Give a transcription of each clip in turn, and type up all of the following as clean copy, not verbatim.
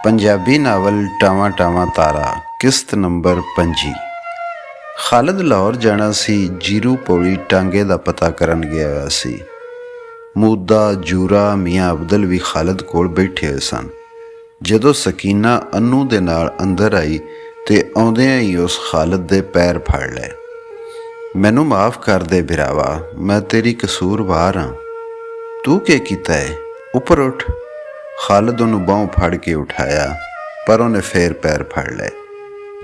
Punjabi novel टावां टावां तारा किस्त नंबर 25। खालिद लाहौर जाना सी। जीरू पौड़ी टांगे का पता करन गया होया सी। मूदा जूरा मियाँ अब्दुल भी खालिद कोल बैठे हुए सन। जदों सकीना अनू दे नाल अंदर आई ते आउंदियां ही उस खालिद दे पैर फड़ लए। मैनू माफ़ कर दे बिरावा, मैं तेरी कसूरवार हाँ। तू क्या कीता है? उपर उठ। खालिद उन्होंने बाहों फड़ के उठाया, पर उन्हें फिर पैर फड़ लए।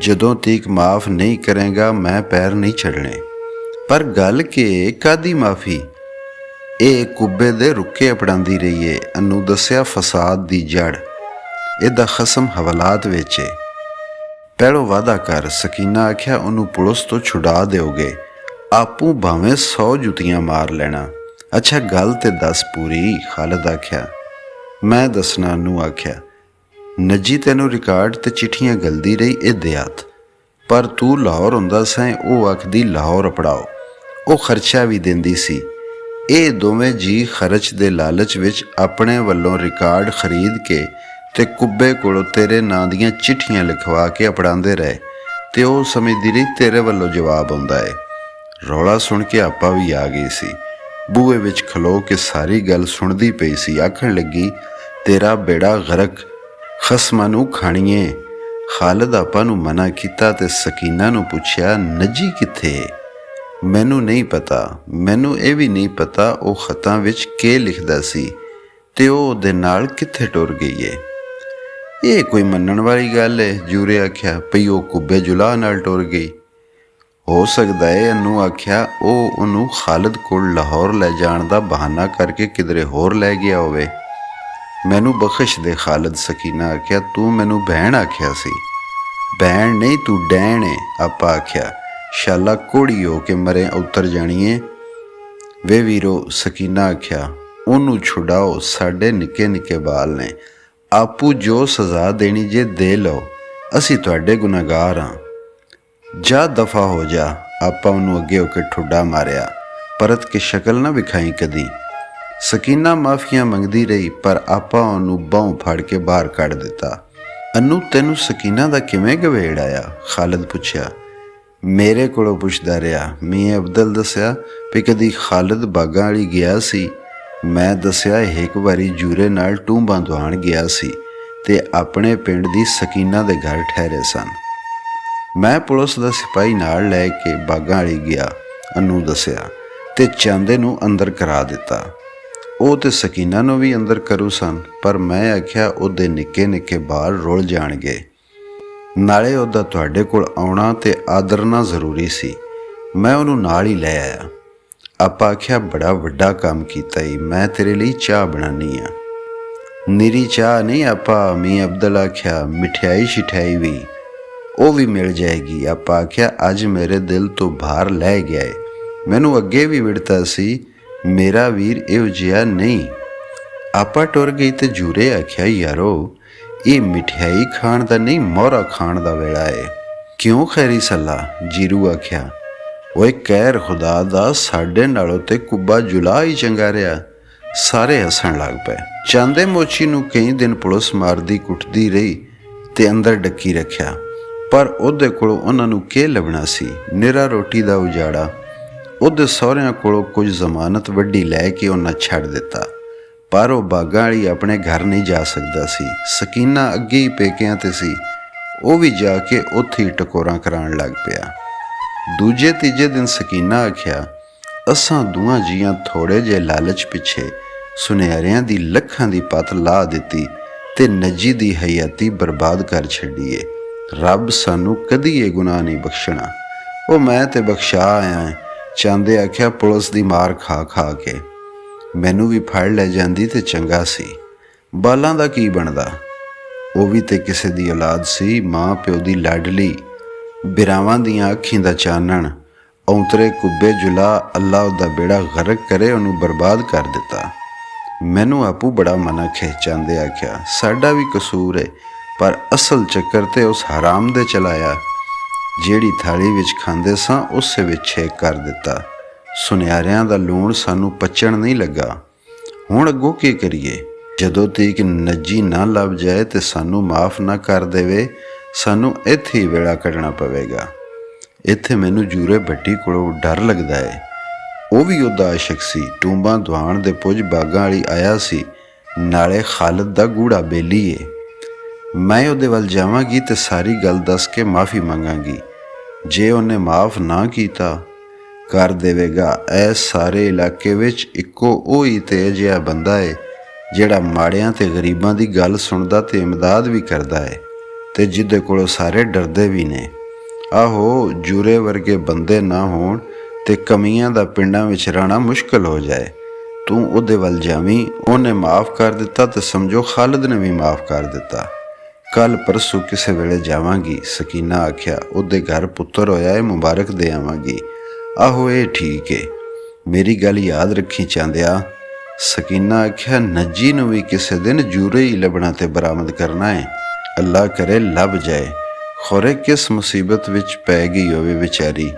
जदों तीक माफ़ नहीं करेगा मैं पैर नहीं छड़ने। पर गल के कादी माफ़ी? ये कुब्बे दे रुके अपनाती रही है। अनू दस्या फसाद दी जड़ इहदा खसम हवालात विच है। पहलों वादा कर। सकीना आख्या, उन्होंने पुलिस तो छुड़ा दोगे, आपू भावें 100 जुतियां मार लेना। अच्छा गल ते दस पूरी। खालिद आख्या, मैं दसना। अनू आख्या, नजी तेनू रिकार्ड ते चिट्ठियां गलदी रही ए देआत, पर तू लाहौर हुंदा सैं वो आखदी लाहौर अपड़ाओ। वो खर्चा भी देंदी सी। ये दोवें जी खर्च दे लालच विच अपने वल्लों रिकार्ड खरीद के ते कुब्बे कोलों तेरे नां दियां चिट्ठियां लिखवा के अपड़ांदे रहे ते वो समझदी रही तेरे वल्लों जवाब आउंदा है। रौला सुन के आपा भी आ गई सी। बूहे विच खलो के सारी गल सुनदी पई सी। आखण लगी, तेरा बेड़ा गरक, खसमां नूं खाणीए। खालिद आपा नूं मना कीता ते सकीना नूं पुछया, नजी कित्थे? मैनू नहीं पता। मैनू ये भी नहीं पता वो खतां विच के लिखदा सी ते वो उहदे नाल कित्थे टुर गई है। ये कोई मनण वाली गल है? जूरे आख्या, पई वो कुब्बे जुलाह नाल टुर गई। हो सकता है। अनू आख्या, वो उन्होंने खालिद कोल लाहौर लै जाण दा बहाना करके किधरे होर लै गया होवे। मैनू बख्श दे खालिद। सकीना आख्या, तू मैनू भैन आख्या सी। भैन नहीं, तू डैन है। आपा आख्या, शाला कोड़ी हो के मरे उतर जाणीए। वे वीरो। सकीना आख्या, उन्होंने छुड़ाओ, साडे निके निके बाल ने। आपू जो सज़ा देनी जे दे लो, असी तुहाडे गुनाहगार हाँ। जा दफा हो जा। आपा उन्होंने अगे होकर ठुड्डा मारिया, परत के शक्ल ना विखाई कदी। सकीना माफिया मंगदी रही, पर आपा उन्होंने बाहों फड़ के बाहर कढ़ दिता। अनू, तेनू सकीना दा किवें गवेड़ आया? खालिद पुछया। मेरे कोलों पुछदा रहा। मियाँ अब्दुल दस्या भी कदी खालिद बागां वाली गया सी। मैं दस्या एक बारी जूरे नाल टूंबां दुआण गया सी ते अपने पिंड दी सकीना दे घर ठहरे सन। मैं पुलिस दा सिपाही नाल लै के बागां वाली गया। अनू दस्या ते चांदे नूं अंदर करा दिता। वो ते सकीना नूं भी अंदर करू सन, पर मैं आख्या उहदे निक्के निक्के बाल रुल जाणगे, नाले उहदा तुहाडे कोल आउणा ते आदरना जरूरी सी। मैं उहनूं नाल ही लै आया। आपा आख्या, बड़ा वड्डा काम कीता ई। मैं तेरे लिए चाह बनानी आ। निरी चाह नहीं आपा। मियाँ अब्दुल आख्या, मिठाई शिठाई भी वो भी मिल जाएगी। आपा आख्या, अज मेरे दिल तो बाहर लै गया है। मैनू अगे भी विड़ता सी, मेरा वीर इहो जिहा नहीं। आपा टुर गई तो जूरे आख्या, यारो ये मिठाई खाण दा नहीं, मोहरा खाण दा वेला है। क्यों खैरी सला? जीरू आख्या, ओए कहर खुदा दा, साडे नालों ते कुब्बा जुलाह ही चंगा रहा। सारे हसन लग पे। चांदे मोची नूं कई दिन पुलिस मारदी कुटदी रही ते अंदर डक्की रखिया, पर उहदे कोलों उन्हां नूं के लभना सी? निरा रोटी दा उजाड़ा। उहदे सहुरियां कोलों कुछ जमानत वड्डी लै के उन्हां छड्ड दिता, पर वो बागां वाली अपने घर नहीं जा सकदा सी। सकीना अगे ही पेकियां ते सी। वो भी जाके उत्थे ही टकोरां कराण लग पिया। दूजे तीजे दिन सकीना आख्या, असां दूआं जियां थोड़े जे लालच पिछे सुनियारियां दी लखां दी पत ला दिती ते नजी दी हयाती बर्बाद कर छड्डी है। रब सानू कदी ये गुनाह नहीं बख्शना। वो मैं ते बख्शा आया। चांदे आख्या, पुलिस दी मार खा खा के मैनू भी फड़ लै जांदी ते चंगा सी। बालां दा की बनदा? वो भी ते किसे दी औलाद सी, माँ प्यो दी लाडली, बिरावां दियां अखीं दा चानण। औंतरे कुब्बे जुला, अल्लाह उहदा बेड़ा गरक करे, उन्होंने बर्बाद कर दिता। मैनू आपू बड़ा मनख है। चांदे आख्या, साडा भी कसूर है, पर असल चक्कर ते उस हराम दे चलाया। जेड़ी थाली विच खांदे सां उसे विच छेक कर दिता। सुनियारियां दा लूण सानू पचण नहीं लगा। हुण अगों की करिए? ਜਦੋਂ ਤੀਕ ਨੱਜੀ ਨਾ ਲੱਭ ਜਾਏ ਤੇ ਸਾਨੂੰ ਮਾਫ ਨਾ ਕਰ ਦੇਵੇ, ਸਾਨੂੰ ਇੱਥੇ ਹੀ ਵੇਲਾ ਕੱਢਣਾ ਪਵੇਗਾ। ਇੱਥੇ ਮੈਨੂੰ ਜੂਰੇ ਭੱਟੀ ਕੋਲੋਂ ਡਰ ਲੱਗਦਾ ਹੈ। ਉਹ ਵੀ ਉਹਦਾ ਆਸ਼ਿਕ ਸੀ। ਟੂੰਬਾਂ ਦਵਾਣ ਦੇ ਪੁੱਜ ਬਾਗਾਂ ਵਾਲੀ ਆਇਆ ਸੀ, ਨਾਲੇ ਖਾਲਦ ਦਾ ਗੂੜਾ ਬੇਲੀ ਏ। ਮੈਂ ਉਹਦੇ ਵੱਲ ਜਾਵਾਂਗੀ ਤੇ ਸਾਰੀ ਗੱਲ ਦੱਸ ਕੇ ਮਾਫੀ ਮੰਗਾਂਗੀ। ਜੇ ਉਹਨੇ ਮਾਫ ਨਾ ਕੀਤਾ ਕਰ ਦੇਵੇਗਾ, ਇਸ ਸਾਰੇ ਇਲਾਕੇ ਵਿੱਚ ਇੱਕੋ ਉਹ ਹੀ ਤੇ ਅਜਿਹਾ ਬੰਦਾ ਹੈ ਜਿਹੜਾ ਮਾੜਿਆਂ ਤੇ ਗਰੀਬਾਂ ਦੀ ਗੱਲ ਸੁਣਦਾ ਤੇ ਇਮਦਾਦ ਵੀ ਕਰਦਾ ਹੈ, ਤੇ ਜਿਹਦੇ ਕੋਲੋਂ ਸਾਰੇ ਡਰਦੇ ਵੀ ਨੇ। ਆਹੋ, ਜੂਰੇ ਵਰਗੇ ਬੰਦੇ ਨਾ ਹੋਣ ਤੇ ਕਮੀਆਂ ਦਾ ਪਿੰਡਾਂ ਵਿੱਚ ਰਹਿਣਾ ਮੁਸ਼ਕਲ ਹੋ ਜਾਏ। ਤੂੰ ਉਹਦੇ ਵੱਲ ਜਾਵੀਂ। ਉਹਨੇ ਮਾਫ ਕਰ ਦਿੱਤਾ ਤੇ ਸਮਝੋ ਖਾਲਦ ਨੇ ਵੀ ਮਾਫ ਕਰ ਦਿੱਤਾ। ਕੱਲ ਪਰਸੋਂ ਕਿਸੇ ਵੇਲੇ ਜਾਵਾਂਗੀ। ਸਕੀਨਾ ਆਖਿਆ, ਉਹਦੇ ਘਰ ਪੁੱਤਰ ਹੋਇਆ ਹੈ, ਮੁਬਾਰਕ ਦੇ ਆਵਾਂਗੀ। ਆਹੋ, ਇਹ ਠੀਕ ਏ, ਮੇਰੀ ਗੱਲ ਯਾਦ ਰੱਖੀ ਚਾਂਦਿਆ। ਸਕੀਨਾ ਆਖਿਆ, ਨੱਜੀ ਨੂੰ ਵੀ ਕਿਸੇ ਦਿਨ ਜੂਰੇ ਹੀ ਲੱਭਣਾ ਤੇ ਬਰਾਮਦ ਕਰਨਾ ਹੈ। ਅੱਲਾ ਕਰੇ ਲੱਭ ਜਾਏ। ਖੌਰੇ ਕਿਸ ਮੁਸੀਬਤ ਵਿੱਚ ਪੈ ਗਈ ਹੋਵੇ ਵਿਚਾਰੀ।